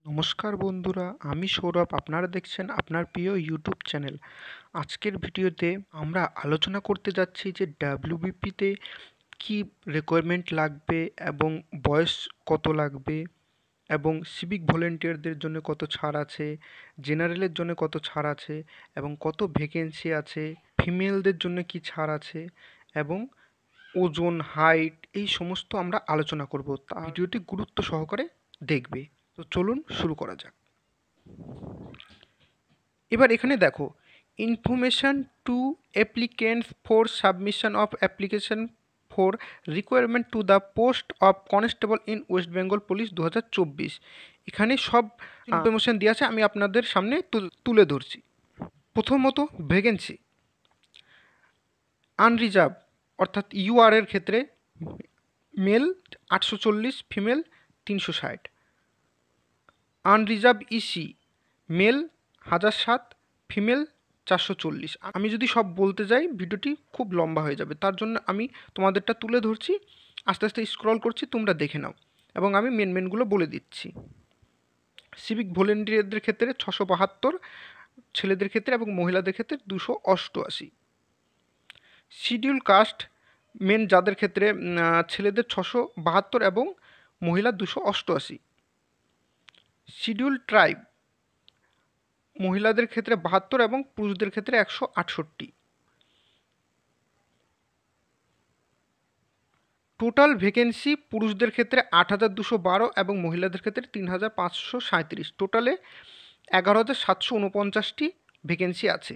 নমস্কার বন্ধুরা, আমি সৌরভ। আপনারা দেখছেন আপনার প্রিয় ইউটিউব চ্যানেল। আজকের ভিডিওতে আমরা আলোচনা করতে যাচ্ছি যে ডাব্লিউবিপিতে কি রিকোয়ারমেন্ট লাগবে এবং বয়স কত লাগবে এবং সিভিক ভলেন্টিয়ারদের জন্য কত ছাড় আছে, জেনারেলের জন্য কত ছাড় আছে এবং কত ভ্যাকেন্সি আছে, ফিমেলদের জন্য কি ছাড় আছে এবং ওজন, হাইট এই সমস্ত আমরা আলোচনা করব। তা ভিডিওটি গুরুত্ব সহকারে দেখবে। তো চলুন শুরু করা যাক। এবার এখানে দেখো, information to applicants for submission of application for requirement to the post of constable in West Bengal police 2024। এখানে সব ইনফরমেশন দেওয়া আছে, আমি আপনাদের সামনে তুলে ধরছি। প্রথমত, ভ্যাকেন্সি আনরিজার্ভ অর্থাৎ ইউআর এর ক্ষেত্রে male 840, female 360। Unreserved EC male 1007, female 440। আমি যদি সব বলতে যাই ভিডিওটি খুব লম্বা হয়ে যাবে, তার জন্য আমি তোমাদেরটা তুলে ধরছি, আস্তে আস্তে স্ক্রল করছি, তোমরা দেখে নাও এবং আমি মেনগুলো বলে দিচ্ছি। সিভিক ভলেন্টিয়ারদের ক্ষেত্রে 672 ছেলেদের ক্ষেত্রে এবং মহিলাদের ক্ষেত্রে 288। শিডিউল কাস্ট মেন যাদের ক্ষেত্রে ছেলেদের 672 এবং মহিলা 288। শিডিউল ট্রাইব মহিলাদের ক্ষেত্রে 72 এবং পুরুষদের ক্ষেত্রে 168। টোটাল ভ্যাকেন্সি পুরুষদের ক্ষেত্রে 8212 এবং মহিলাদের ক্ষেত্রে 3537। টোটালে 11749টি ভ্যাকেন্সি আছে।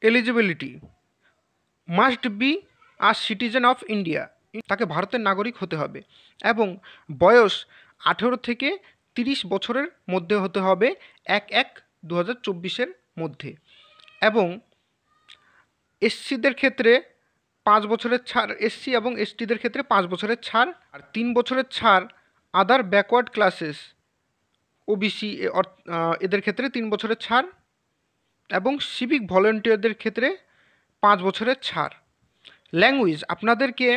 Eligibility must be a citizen of India, তাকে ভারতের নাগরিক হতে হবে এবং বয়স 18 থেকে 30 বছরের মধ্যে হতে হবে 1/1/2024 মধ্যে। এবং এসসিদের ক্ষেত্রে 5 বছরের ছাড়, এসসি এবং এসটিদের ক্ষেত্রে 5 বছরের ছাড়, আর 3 বছরের ছাড় আদার ব্যাকওয়ার্ড ক্লাসেস ওবিসি এদের ক্ষেত্রে 3 বছরের ছাড় এবং সিভিক ভলেন্টিয়ারদের ক্ষেত্রে 5 বছরের ছাড়। ল্যাঙ্গুয়েজ আপনাদেরকে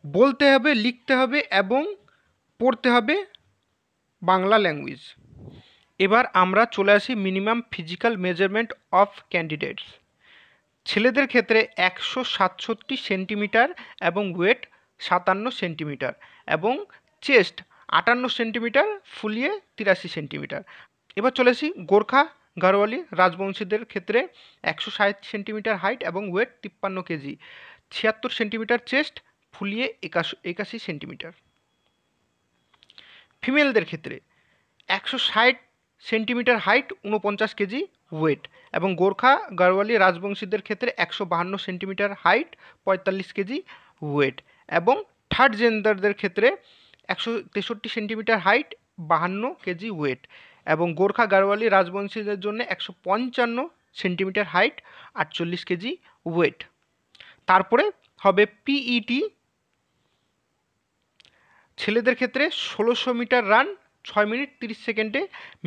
বলতে হবে, লিখতে হবে এবং পড়তে হবে বাংলা ল্যাঙ্গুয়েজ। এবার আমরা চলে আসি minimum physical measurement of candidates. ছেলেদের ক্ষেত্রে 167 সেন্টিমিটার এবং ওয়েট 57 সেন্টিমিটার এবং চেস্ট 58 সেন্টিমিটার, ফুলিয়ে 83 সেন্টিমিটার। এবার চলে আসি গোর্খা গাড়োয়ালি রাজবংশীদের ক্ষেত্রে 160 সেন্টিমিটার হাইট এবং ওয়েট 53 কেজি, 76 সেন্টিমিটার চেস্ট, ফুলিয়ে 81 সেন্টিমিটার। ফিমেলদের ক্ষেত্রে 160 সেন্টিমিটার হাইট, 49 কেজি ওয়েট এবং গোর্খা গাড়োয়ালি রাজবংশীদের ক্ষেত্রে 152 সেন্টিমিটার হাইট, 45 কেজি ওয়েট এবং থার্ড জেন্ডারদের ক্ষেত্রে 163 সেন্টিমিটার হাইট, 52 কেজি ওয়েট এবং গোর্খা গাড়োয়ালি রাজবংশীদের জন্য 155 সেন্টিমিটার হাইট, 48 কেজি ওয়েট। তারপরে হবে পিইটি। ছেলেদের ক্ষেত্রে 1600 মিটার রান 6 মিনিট 30 সেকেন্ডে,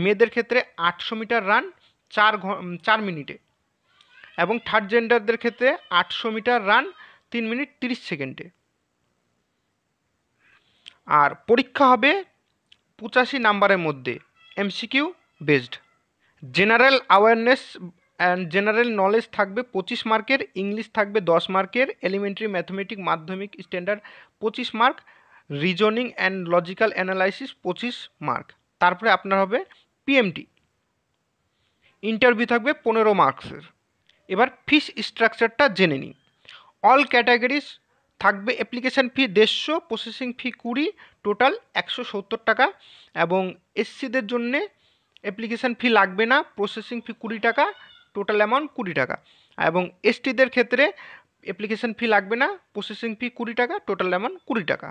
মেয়েদের ক্ষেত্রে 800 মিটার রান 4 মিনিটে এবং থার্ড জেন্ডারদের ক্ষেত্রে 800 মিটার রান 3 মিনিট 30 সেকেন্ডে। আর পরীক্ষা হবে 85 নাম্বারের মধ্যে, MCQ based. General awareness and general knowledge থাকবে 25 মার্কের, ইংলিশ থাকবে 10 মার্কের, এলিমেন্টারি ম্যাথমেটিক মাধ্যমিক standard 25 mark, reasoning and logical analysis 25 mark. তারপরে আপনার হবে পিএমটি, ইন্টারভিউ থাকবে 15 মার্কসের। এবার ফিস স্ট্রাকচারটা জেনে নিই। অল ক্যাটাগরিজ থাকবে application fee 150, processing fee 20, total 170 টাকা এবং এসসিদের জন্যে অ্যাপ্লিকেশান ফি লাগবে না, প্রসেসিং ফি 20 টাকা, টোটাল অ্যামাউন্ট 20 টাকা এবং এসটিদের ক্ষেত্রে অ্যাপ্লিকেশান ফি লাগবে না, প্রসেসিং ফি 20 টাকা, টোটাল অ্যামাউন্ট 20 টাকা।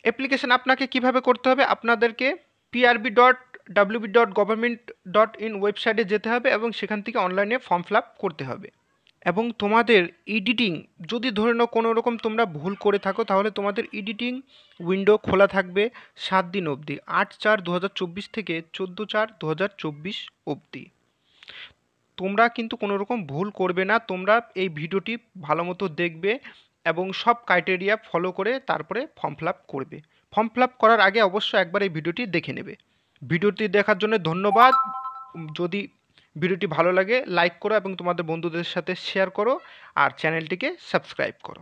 অ্যাপ্লিকেশান আপনাকে কিভাবে করতে হবে, আপনাদেরকে prb.wb.government.in ওয়েবসাইটে যেতে হবে এবং সেখান থেকে অনলাইনে ফর্ম ফিল আপ করতে হবে এবং তোমাদের এডিটিং যদি ধরে নাও কোনো রকম তোমরা ভুল করে থাকো, তাহলে তোমাদের এডিটিং উইন্ডো খোলা থাকবে 7 দিন অবধি, 8/4/2024 থেকে 14/4/2024 অবধি। তোমরা কিন্তু কোনো রকম ভুল করবে না, তোমরা এই ভিডিওটি ভালো মতো দেখবে এবং সব ক্রাইটেরিয়া ফলো করে তারপরে ফর্ম ফিল আপ করবে। ফর্ম ফিল আপ করার আগে অবশ্যই একবার এই ভিডিওটি দেখে নেবে। ভিডিওটি দেখার জন্য ধন্যবাদ। যদি ভিডিওটি ভালো লাগে লাইক করো এবং তোমাদের বন্ধুদের সাথে শেয়ার করো আর চ্যানেলটিকে সাবস্ক্রাইব করো।